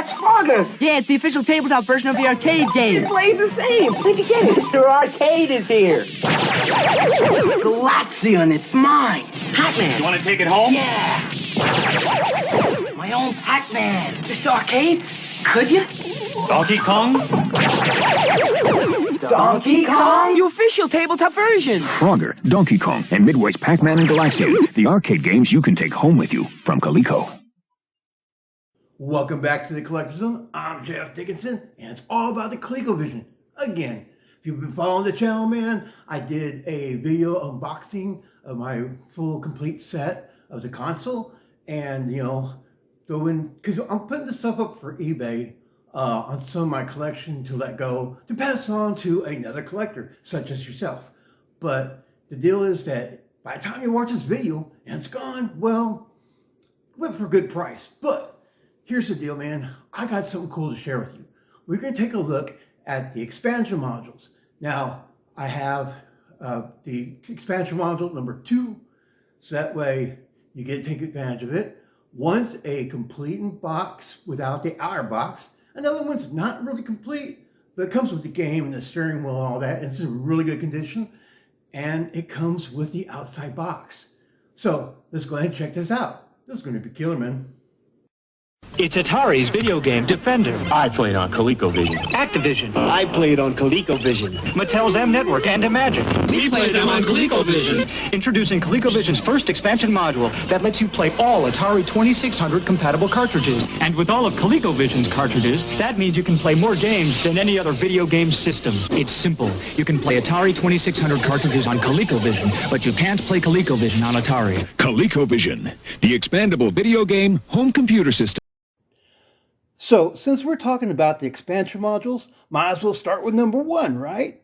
that's Frogger. Yeah, it's the official tabletop version of the arcade game. It plays the same. Where'd you get it? Mr. Arcade is here. Galaxian, it's mine. Pac-Man. You want to take it home? Yeah. My own Pac-Man. Mr. Arcade, could you? Donkey Kong? Donkey Kong? The official tabletop version. Frogger, Donkey Kong, and Midway's Pac-Man and Galaxian, the arcade games you can take home with you from Coleco. Welcome back to the Collector's Zone. I'm Jeff Dickinson, and it's all about the ColecoVision. Again, if you've been following the channel, man, I did a video unboxing of my full complete set of the console, and because I'm putting this stuff up for eBay on some of my collection to let go, to pass on to another collector, such as yourself. But the deal is that by the time you watch this video and it's gone, well, went for a good price. But here's the deal, man. I got something cool to share with you. We're going to take a look at the expansion modules. Now, I have the expansion module number 2, so that way you get to take advantage of it. One's a complete in box without the outer box. Another one's not really complete, but it comes with the game and the steering wheel and all that. It's in really good condition, and it comes with the outside box. So let's go ahead and check this out. This is going to be killer, man. It's Atari's video game Defender. I played on ColecoVision. Activision. I played on ColecoVision. Mattel's M Network and Imagine. We played them on ColecoVision. Introducing ColecoVision's first expansion module that lets you play all Atari 2600 compatible cartridges. And with all of ColecoVision's cartridges, that means you can play more games than any other video game system. It's simple. You can play Atari 2600 cartridges on ColecoVision, but you can't play ColecoVision on Atari. ColecoVision, the expandable video game home computer system. So, since we're talking about the expansion modules, might as well start with number 1, right?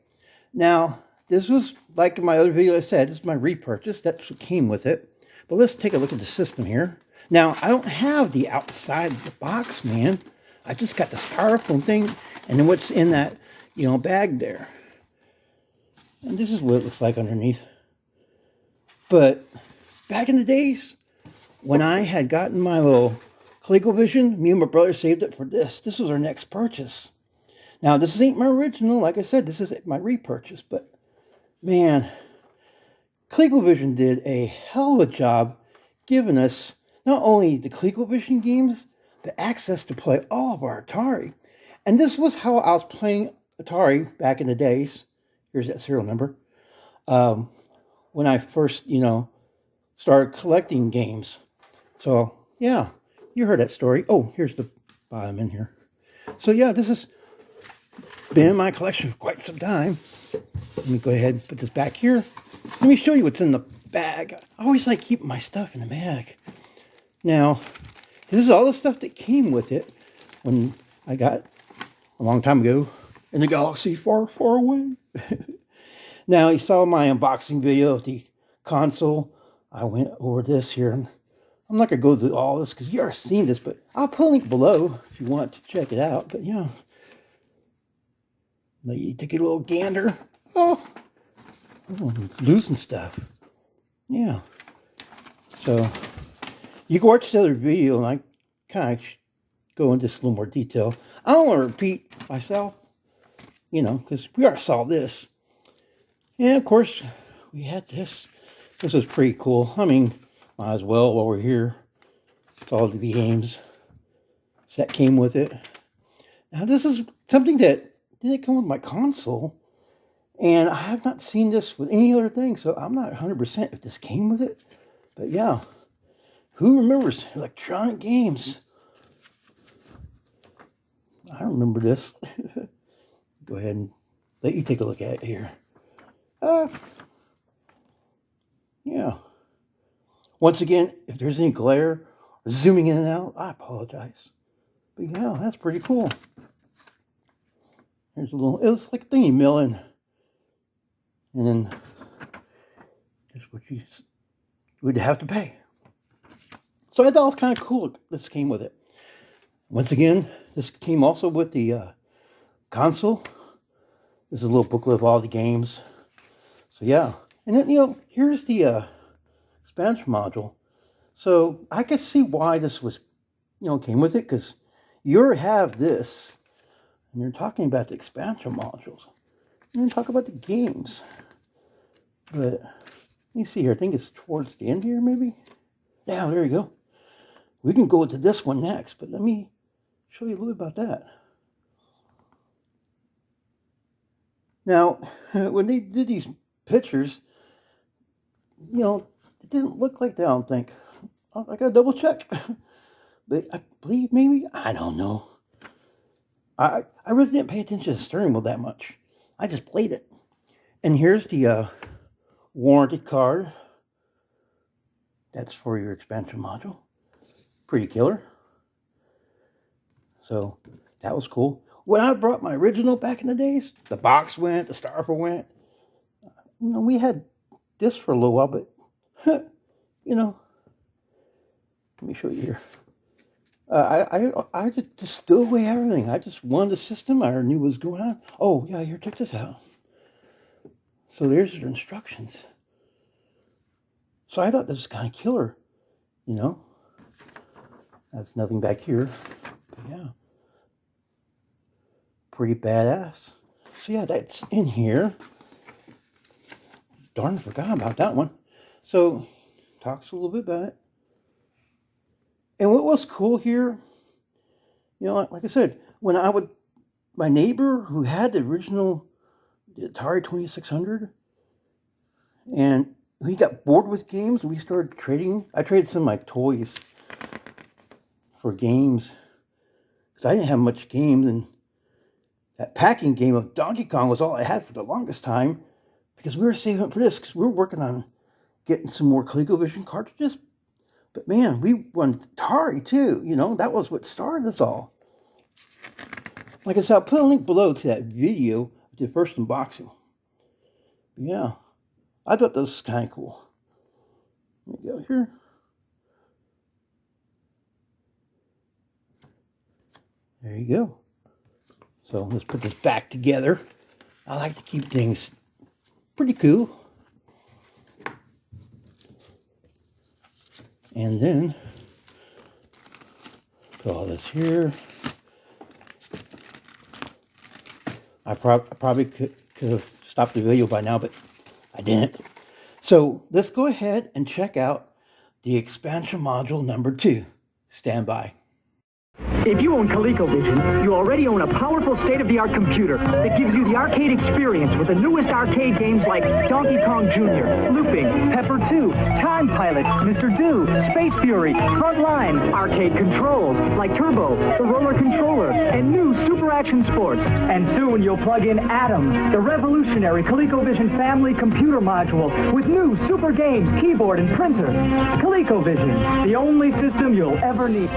Now, this was, like in my other video I said, this is my repurchase. That's what came with it. But let's take a look at the system here. Now, I don't have the outside of the box, man. I just got the styrofoam thing, and then what's in that, bag there. And this is what it looks like underneath. But back in the days, when I had gotten my little ColecoVision, me and my brother saved it for this. This was our next purchase. Now, this ain't my original. Like I said, this is my repurchase. But, man, ColecoVision did a hell of a job giving us not only the ColecoVision games, but access to play all of our Atari. And this was how I was playing Atari back in the days. Here's that serial number. When I first, started collecting games. So, yeah. You heard that story. Oh, here's the bottom in here. So yeah, this has been in my collection for quite some time. Let me go ahead and put this back here. Let me show you what's in the bag. I always like keeping my stuff in the bag. Now, this is all the stuff that came with it when I got a long time ago in the galaxy far, far away. Now, you saw my unboxing video of the console. I went over this here, and I'm not going to go through all this because you already seen this, but I'll put a link below if you want to check it out. But yeah, let you take a little gander. Oh, losing stuff. Yeah. So you can watch the other video, and I kind of go into this a little more detail. I don't want to repeat myself, because we already saw this. And of course, we had this. This was pretty cool. I mean, might as well while we're here. It's all the games that came with it. Now this is something that didn't come with my console. And I have not seen this with any other thing. So I'm not 100% if this came with it. But yeah. Who remembers electronic games? I remember this. Go ahead and let you take a look at it here. Yeah. Once again, if there's any glare or zooming in and out, I apologize. But yeah, that's pretty cool. There's a little, it was like a thingy milling. And then just what you would have to pay. So I thought it was kind of cool. This came with it. Once again, this came also with the console. This is a little booklet of all the games. So yeah. And then, here's the expansion module. So I could see why this was, came with it, because, you already have this, and you're talking about the expansion modules. And then talk about the games. But, let me see here. I think it's towards the end here, maybe? Yeah, there you go. We can go to this one next, but let me show you a little bit about that. Now, when they did these pictures, you know, it didn't look like that, I don't think. I gotta double check. But I believe maybe, I don't know. I really didn't pay attention to the steering wheel that much. I just played it. And here's the warranty card. That's for your expansion module. Pretty killer. So that was cool. When I brought my original back in the days, the box went, the styrofoam went. You know, we had this for a little while, but, you know, let me show you here. I just threw away everything. I just wanted the system. I knew what was going on. Oh, yeah, here, check this out. So there's your instructions. So I thought this was kind of killer, you know. That's nothing back here. But yeah. Pretty badass. So yeah, that's in here. Darn, I forgot about that one. So, talks a little bit about it. And what was cool here, you know, like I said, when my neighbor who had the original Atari 2600, and he got bored with games, and we started trading. I traded some of my toys for games, because I didn't have much games, and that packing game of Donkey Kong was all I had for the longest time, because we were saving up for this, because we were working on getting some more ColecoVision cartridges. But man, we won Atari too, you know, that was what started us all. Like I said, I'll put a link below to that video of the first unboxing. But yeah, I thought this was kind of cool. Let me go here. There you go. So let's put this back together. I like to keep things pretty cool. And then put all this here. I probably could have stopped the video by now, but I didn't. So let's go ahead and check out the expansion module number 2. Stand by. If you own ColecoVision, you already own a powerful state-of-the-art computer that gives you the arcade experience with the newest arcade games like Donkey Kong Jr., Looping, Pepper 2, Time Pilot, Mr. Do, Space Fury, Frontline, arcade controls like Turbo, the Roller Controller, and new Super Action Sports. And soon you'll plug in Atom, the revolutionary ColecoVision family computer module with new super games, keyboard, and printer. ColecoVision, the only system you'll ever need.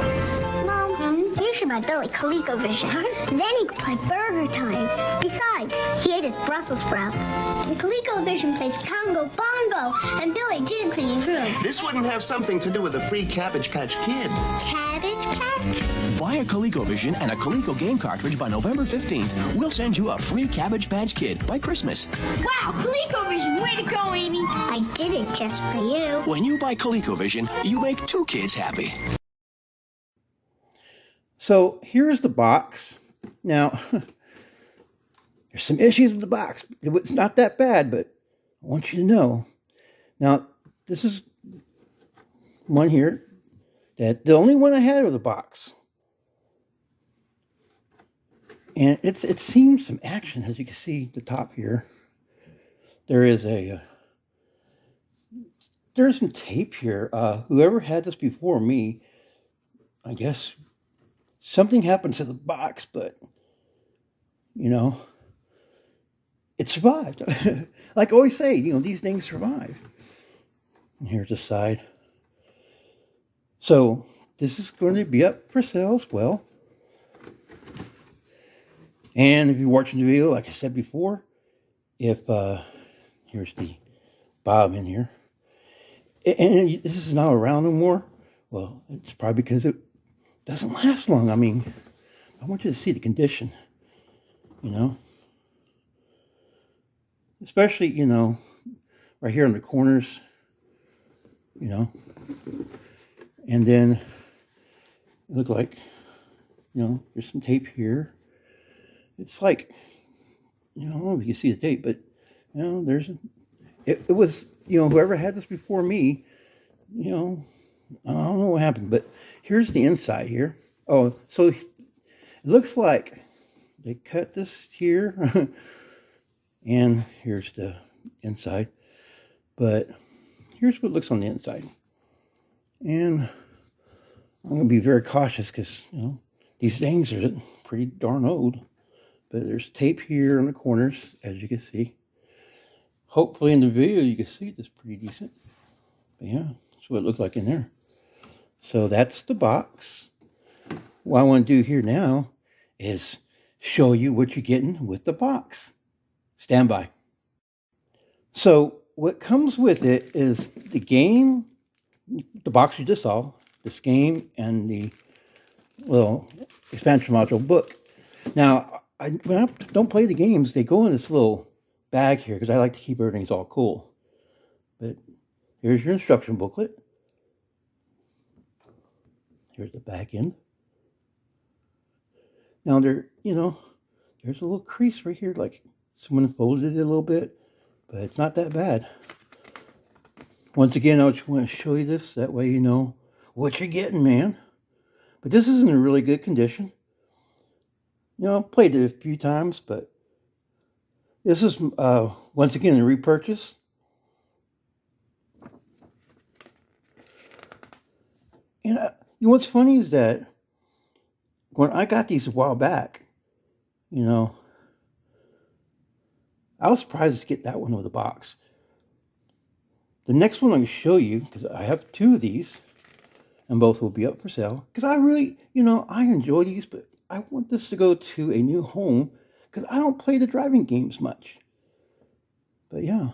You should buy Billy ColecoVision. Then he could play Burger Time. Besides, he ate his Brussels sprouts. And ColecoVision plays Congo Bongo, and Billy didn't clean his room. This wouldn't have something to do with a free Cabbage Patch Kid. Cabbage Patch? Buy a ColecoVision and a Coleco game cartridge by November 15th. We'll send you a free Cabbage Patch Kid by Christmas. Wow, ColecoVision, way to go, Amy. I did it just for you. When you buy ColecoVision, you make 2 kids happy. So here's the box. Now, there's some issues with the box. It's not that bad, but I want you to know. Now, this is one here that the only one I had was the box. And it's seen some action, as you can see at the top here. There is there's some tape here. Whoever had this before me, I guess something happened to the box, but, you know, it survived. Like I always say, you know, these things survive. And here's the side. So this is going to be up for sale as well. And if you're watching the video, like I said before, if, here's the bottom in here. And this is not around anymore. Well, it's probably because it doesn't last long. I mean, I want you to see the condition, you know, especially, you know, right here in the corners, you know, and then it looked like there's some tape here. It's like, I don't know if you can see the tape, but, it was, whoever had this before me, I don't know what happened, but here's the inside here. Oh, so it looks like they cut this here, and here's the inside. But here's what it looks on the inside. And I'm going to be very cautious because, these things are pretty darn old. But there's tape here on the corners, as you can see. Hopefully in the video you can see this pretty decent. But yeah, that's what it looks like in there. So that's the box. What I want to do here now is show you what you're getting with the box. Stand by. So what comes with it is the game, the box you just saw, this game, and the little expansion module book. Now, when I don't play the games, they go in this little bag here because I like to keep everything all cool. But here's your instruction booklet. Here's the back end. Now there's a little crease right here, like someone folded it a little bit, but it's not that bad. Once again, I just want to show you this, that way you know what you're getting, man. But this is in a really good condition. I've played it a few times, but this is, once again, a repurchase. And what's funny is that when I got these a while back, I was surprised to get that one with a box. The next one I'm going to show you, because I have two of these, and both will be up for sale, because I really, I enjoy these, but I want this to go to a new home, because I don't play the driving games much. But yeah,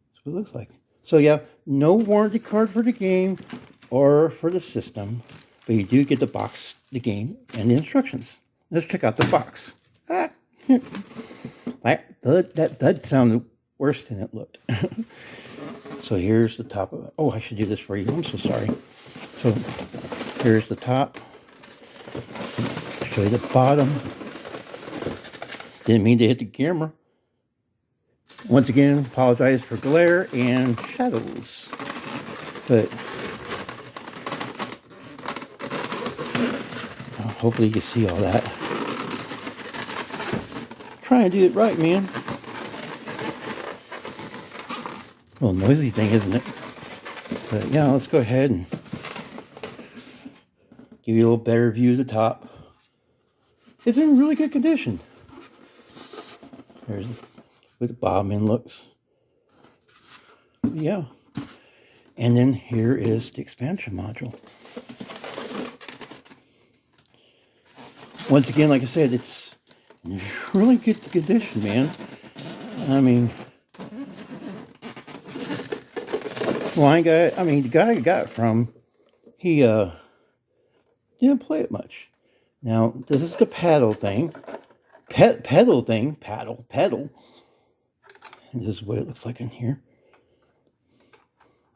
that's what it looks like. So yeah, no warranty card for the game or for the system, but you do get the box, the game, and the instructions. Let's check out the box. That sounded worse than it looked. So here's the top of it. Oh, I should do this for you. I'm so sorry. So here's the top. Show you the bottom. Didn't mean to hit the camera. Once again, apologize for glare and shadows. But hopefully you can see all that. Trying to do it right, man. A little noisy thing, isn't it? But yeah, let's go ahead and give you a little better view of the top. It's in really good condition. There's what the bottom end looks. Yeah. And then here is the expansion module. Once again, like I said, it's in really good condition, man. I mean, the guy I got it from, he didn't play it much. Now, this is the paddle thing. Pedal. And this is what it looks like in here.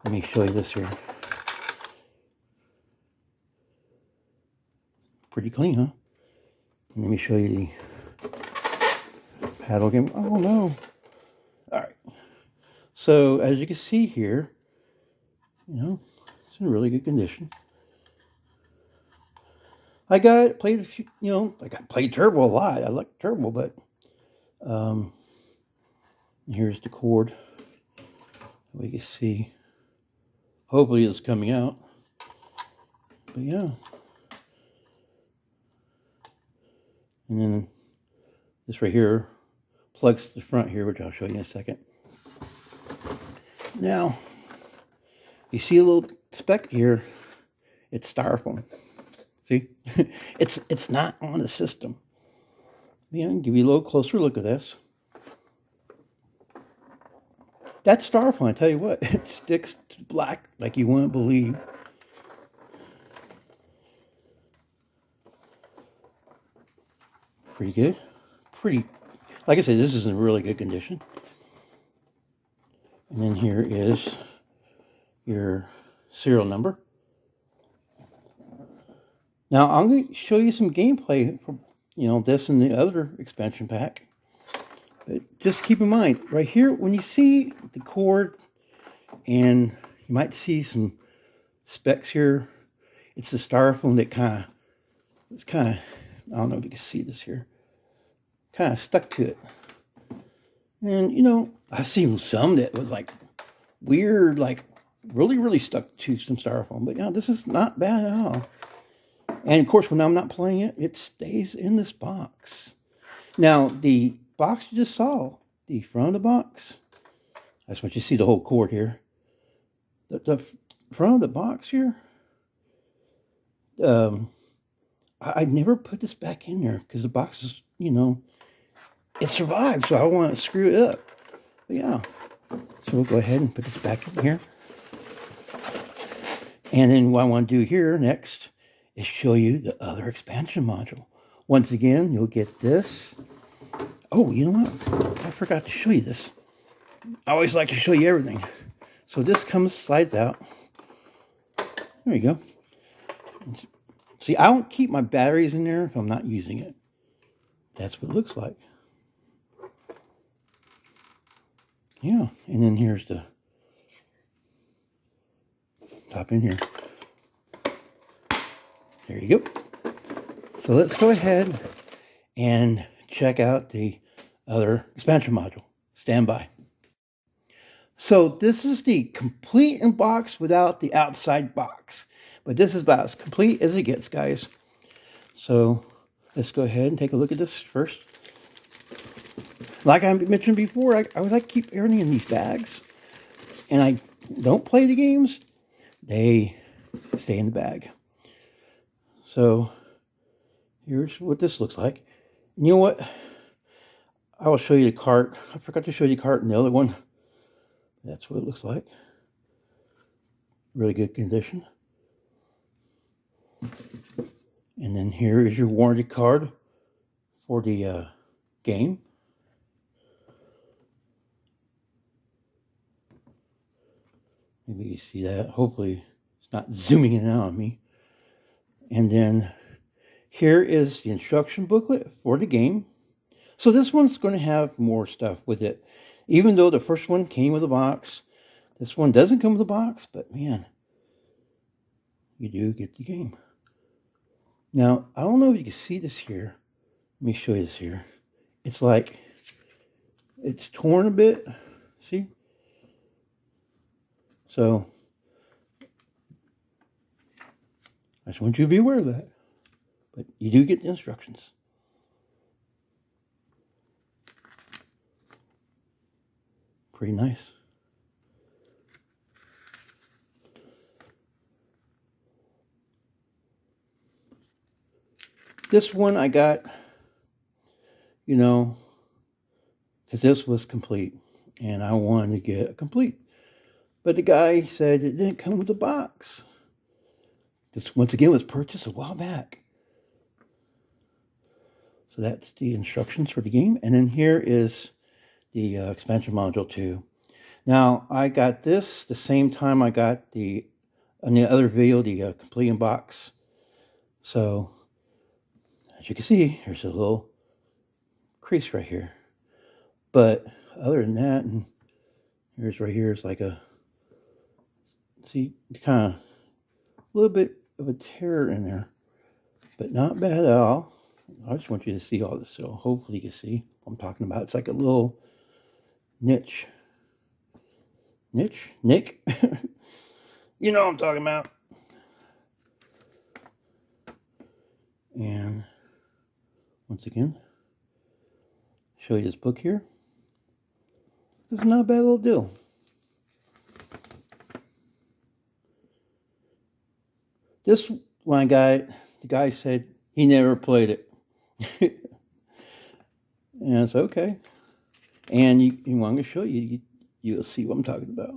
Let me show you this here. Pretty clean, huh? And let me show you the paddle game. Oh, no. All right. So, as you can see here, it's in really good condition. I played a few, like I played Turbo a lot. I like Turbo, but here's the cord. We can see. Hopefully it's coming out. But yeah. And then this right here plugs to the front here, which I'll show you in a second. Now, you see a little speck here. It's styrofoam. See, it's not on the system. Yeah, I'll give you a little closer look at this. That's styrofoam. I tell you what, it sticks to black like you wouldn't believe. Pretty good. Like I said, this is in really good condition. And then here is your serial number. Now, I'm going to show you some gameplay for, this and the other expansion pack. But just keep in mind, right here, when you see the cord, and you might see some specs here, it's the styrofoam that I don't know if you can see this here, kind of stuck to it. And, I've seen some that was like weird, like really, really stuck to some styrofoam. But, this is not bad at all. And, of course, when I'm not playing it, it stays in this box. Now, the box you just saw, the front of the box, that's what you see the whole cord here. The front of the box here, I never put this back in there because the box is, it survived, so I don't want to screw it up. But yeah, so we'll go ahead and put this back in here. And then what I want to do here next is show you the other expansion module. Once again, you'll get this. Oh, you know what? I forgot to show you this. I always like to show you everything. So this slides out. There you go. See, I don't keep my batteries in there if I'm not using it. That's what it looks like. Yeah, and then here's the top in here. There you go. So let's go ahead and check out the other expansion module. Stand by. So this is the complete in box without the outside box. But this is about as complete as it gets, guys. So let's go ahead and take a look at this first. Like I mentioned before, I always like to keep everything in these bags. And I don't play the games. They stay in the bag. So here's what this looks like. And you know what? I will show you the cart. I forgot to show you the cart in the other one. That's what it looks like. Really good condition. And then here is your warranty card for the game. Maybe you see that. Hopefully it's not zooming in out on me. And then here is the instruction booklet for the game. So this one's going to have more stuff with it. Even though the first one came with a box, this one doesn't come with a box, but man, you do get the game. Now, I don't know if you can see this here. Let me show you this here. It's like, it's torn a bit. See? So, I just want you to be aware of that. But you do get the instructions. Pretty nice. This one I got, because this was complete. And I wanted to get a complete. But the guy said it didn't come with a box. This, once again, was purchased a while back. So that's the instructions for the game. And then here is the expansion module 2. Now, I got this the same time I got in the other video, the complete in box. So, as you can see, there's a little crease right here. But other than that, and here's right here, it's like see, kind of a little bit of a tear in there. But not bad at all. I just want you to see all this, so hopefully you can see what I'm talking about. It's like a little nick. You know what I'm talking about. And once again, show you this book here. This is not a bad little deal. This one I got, the guy said he never played it. And it's okay. And you want to show you, you'll see what I'm talking about.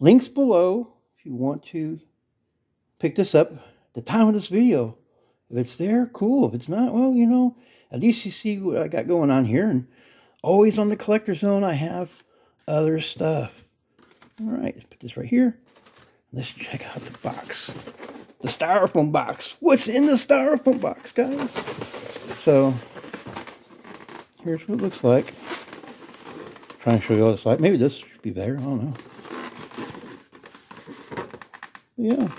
Links below if you want to pick this up at the time of this video. If it's there, cool. If it's not, well, at least you see what I got going on here. And always on the Collector Zone, I have other stuff. All right, let's put this right here. Let's check out the box. the styrofoam box. What's in the styrofoam box, guys? So, here's what it looks like. Trying to show you what it's like. Maybe this should be better. I don't know. Yeah.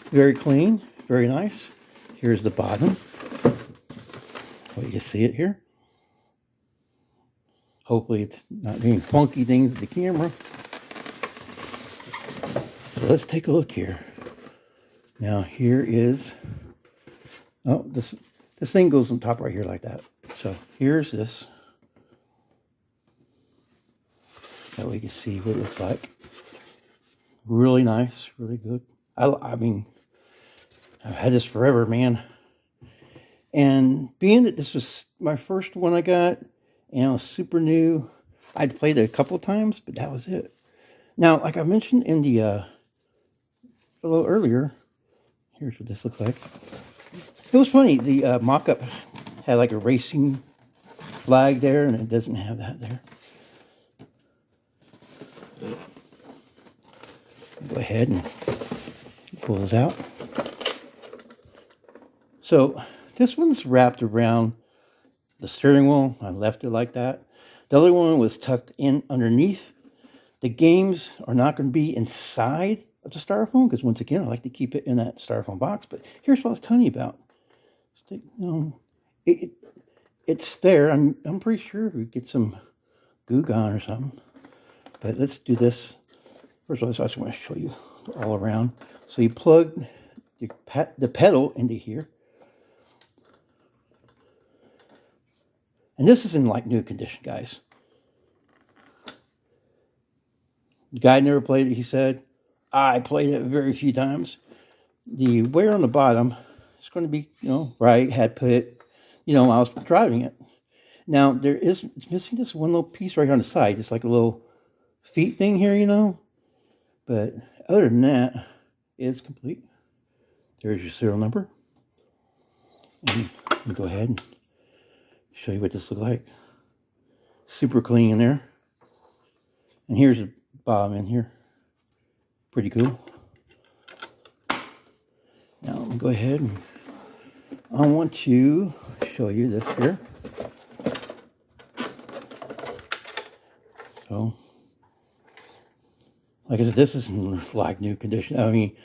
Very clean. Very nice. Here's the bottom. Oh, you can see it here. Hopefully it's not doing funky things with the camera. So let's take a look here. Now here is, oh, this thing goes on top right here like that. So here's this. That way you can see what it looks like. Really nice, really good. I mean, I've had this forever, man. And being that this was my first one I got, and it was super new, I'd played it a couple times, but that was it. Now, like I mentioned in the a little earlier, here's what this looks like. It was funny, the mock-up had like a racing flag there, and it doesn't have that there. Go ahead and pull this out. So this one's wrapped around the steering wheel. I left it like that. The other one was tucked in underneath. The games are not going to be inside of the styrofoam because, once again, I like to keep it in that styrofoam box. But here's what I was telling you about. It's there. I'm pretty sure if we get some goo gone or something. But let's do this. First of all, I just want to show you all around. So you plug the pedal into here. And this is in like new condition, guys. The guy never played it, he said. I played it very few times. The wear on the bottom is going to be, where I had put it, while I was driving it. Now, it's missing this one little piece right here on the side, just like a little feet thing here, But other than that, it's complete. There's your serial number. And you go ahead and show you what this looks like. Super clean in there. And here's the bottom in here. Pretty cool. Now let me go ahead and I want to show you this here. So, like I said, this is in like new condition. I mean,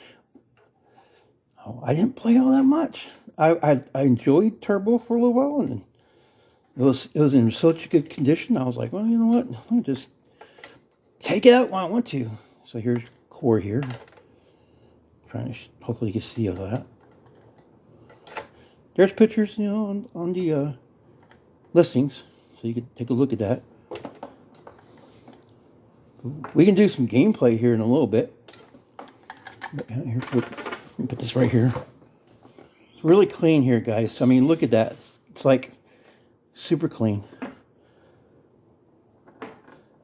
I didn't play all that much. I enjoyed Turbo for a little while, and it was in such good condition. I was like, well, you know what? Let me just take it out when I want to. So here's core here. Trying to hopefully you can see all that. There's pictures, on the listings, so you can take a look at that. We can do some gameplay here in a little bit. But here, let me put this right here. It's really clean here, guys. I mean, look at that. It's like super clean.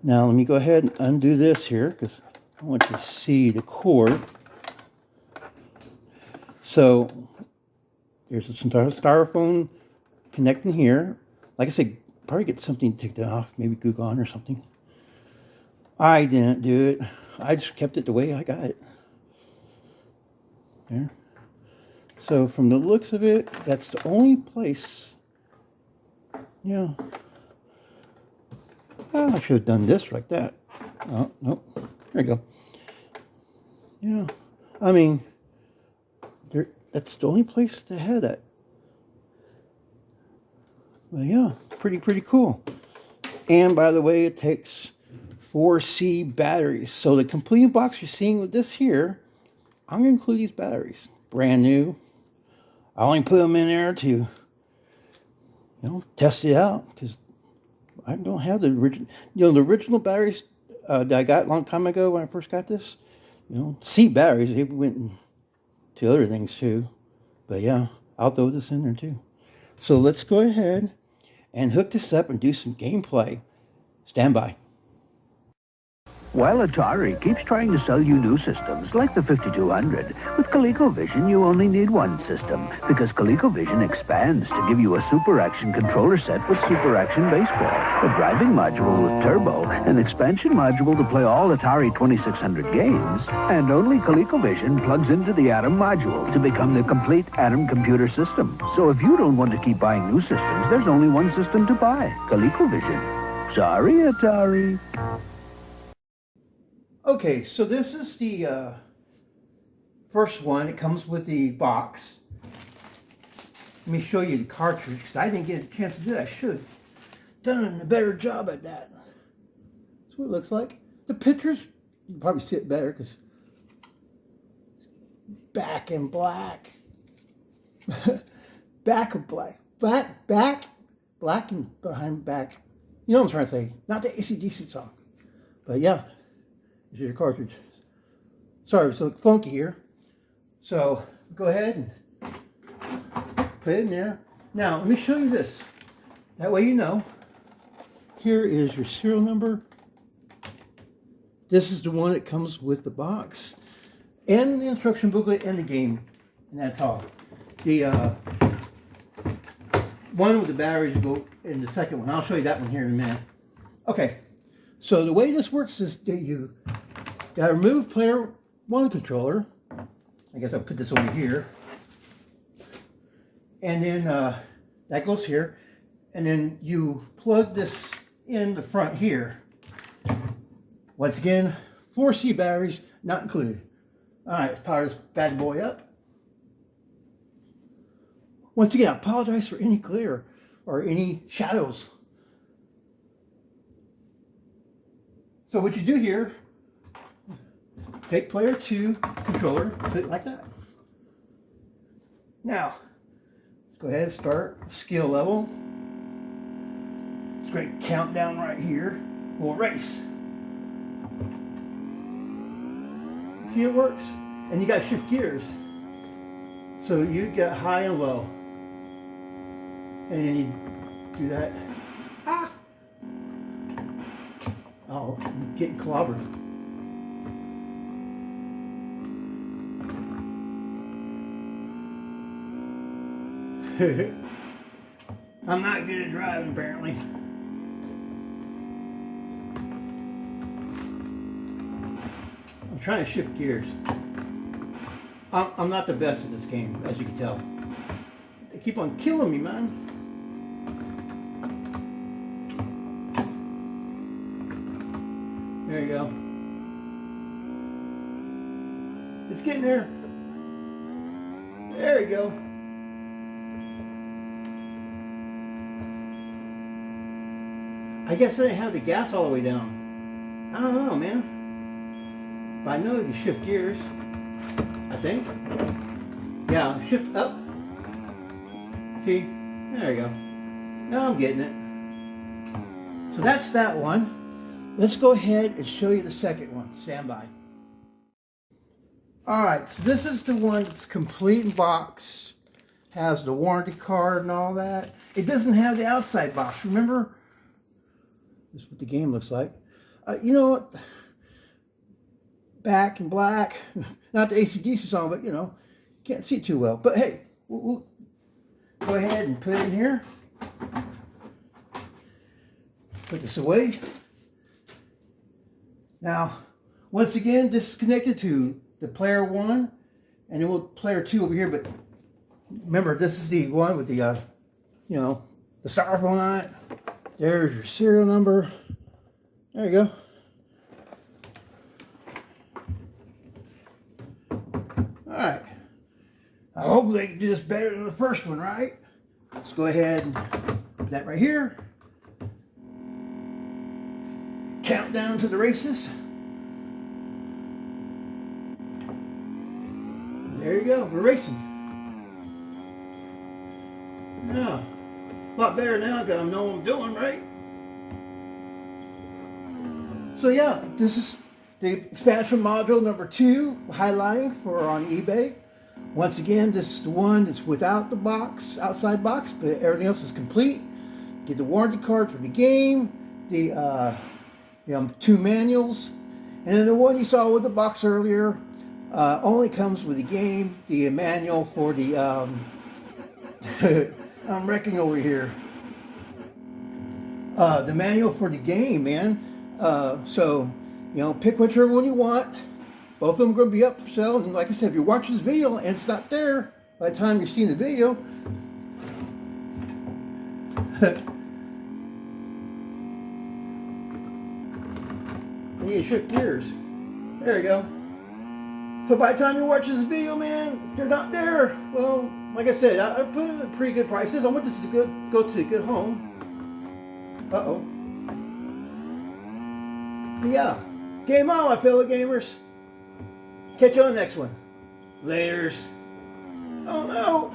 Now, let me go ahead and undo this here because I want you to see the cord. So, there's some styrofoam connecting here. Like I said, probably get something to take that off. Maybe glue on or something. I didn't do it. I just kept it the way I got it. There. So from the looks of it, that's the only place. Yeah. Oh, I should have done this like that. Oh, nope. There you go. Yeah. I mean, that's the only place to have that. But yeah, pretty cool. And by the way, it takes 4C batteries. So the complete box you're seeing with this here, I'm going to include these batteries. Brand new. I only put them in there to, test it out. Because I don't have the original, the original batteries that I got a long time ago when I first got this. C batteries, they went to other things too. But yeah, I'll throw this in there too. So let's go ahead and hook this up and do some gameplay. Stand by. While Atari keeps trying to sell you new systems like the 5200, with ColecoVision you only need one system, because ColecoVision expands to give you a Super Action controller set with Super Action baseball, a driving module with turbo, an expansion module to play all Atari 2600 games, and only ColecoVision plugs into the Atom module to become the complete Atom computer system. So if you don't want to keep buying new systems, there's only one system to buy, ColecoVision. Sorry, Atari. Okay, so this is the first one. It comes with the box. Let me show you the cartridge, because I didn't get a chance to do that. I should have done a better job at that. That's what it looks like. The pictures, you can probably see it better, because back in black. Back of black. Black and behind back. You know what I'm trying to say. Not the AC/DC song. But yeah. This is your cartridge. Sorry, it's a little funky here. So go ahead and put it in there. Now let me show you this. That way you know. Here is your serial number. This is the one that comes with the box and the instruction booklet and the game, and that's all. The one with the batteries go in the second one. I'll show you that one here in a minute. Okay. So the way this works is that you got to remove player 1 controller. I guess I'll put this over here. And then that goes here. And then you plug this in the front here. Once again, 4C batteries not included. All right, let's power this bad boy up. Once again, I apologize for any glare or any shadows. So what you do here, take player 2 controller, put it like that. Now, let's go ahead and start skill level. It's a great countdown right here. We'll race. See, it works. And you got to shift gears. So you got high and low. And then you do that. Ah! Oh, I'm getting clobbered. I'm not good at driving, apparently. I'm trying to shift gears. I'm not the best at this game, as you can tell. They keep on killing me, man. There you go. It's getting there. There you go. I guess I didn't have the gas all the way down. I don't know, man. But I know you can shift gears. I think. Yeah, shift up. See? There you go. Now I'm getting it. So that's that one. Let's go ahead and show you the second one. Stand by. Alright, so this is the one that's complete in box. Has the warranty card and all that. It doesn't have the outside box. Remember? This is what the game looks like. You know what? Back in black. Not the AC/DC song, but you know, can't see too well. But hey, we'll go ahead and put it in here. Put this away. Now, once again, this is connected to the player 1, and then we'll player 2 over here. But remember, this is the one with the, you know, the styrofoam on it. There's your serial number. There you go. All right. I hope they can do this better than the first one, right? Let's go ahead and put that right here. Countdown to the races. There you go. We're racing. Now, a lot better now because I know what I'm doing, right? So yeah, this is the expansion module number 2, highlighting for on eBay. Once again, this is the one that's without the box, outside box, but everything else is complete. Get the warranty card for the game, the 2 manuals, And then the one you saw with the box earlier only comes with the game, the manual for the, I'm wrecking over here. The manual for the game, man. So, you know, pick whichever one you want. Both of them are going to be up for sale. And like I said, if you're watching this video and it's not there by the time you're seeing the video, you need to shift gears. There you go. So by the time you're watching this video, man, if they're not there, well, like I said, I put in pretty good prices. I want this to go to a good home. Uh-oh. Yeah. Game on, my fellow gamers. Catch you on the next one. Laters. Oh no.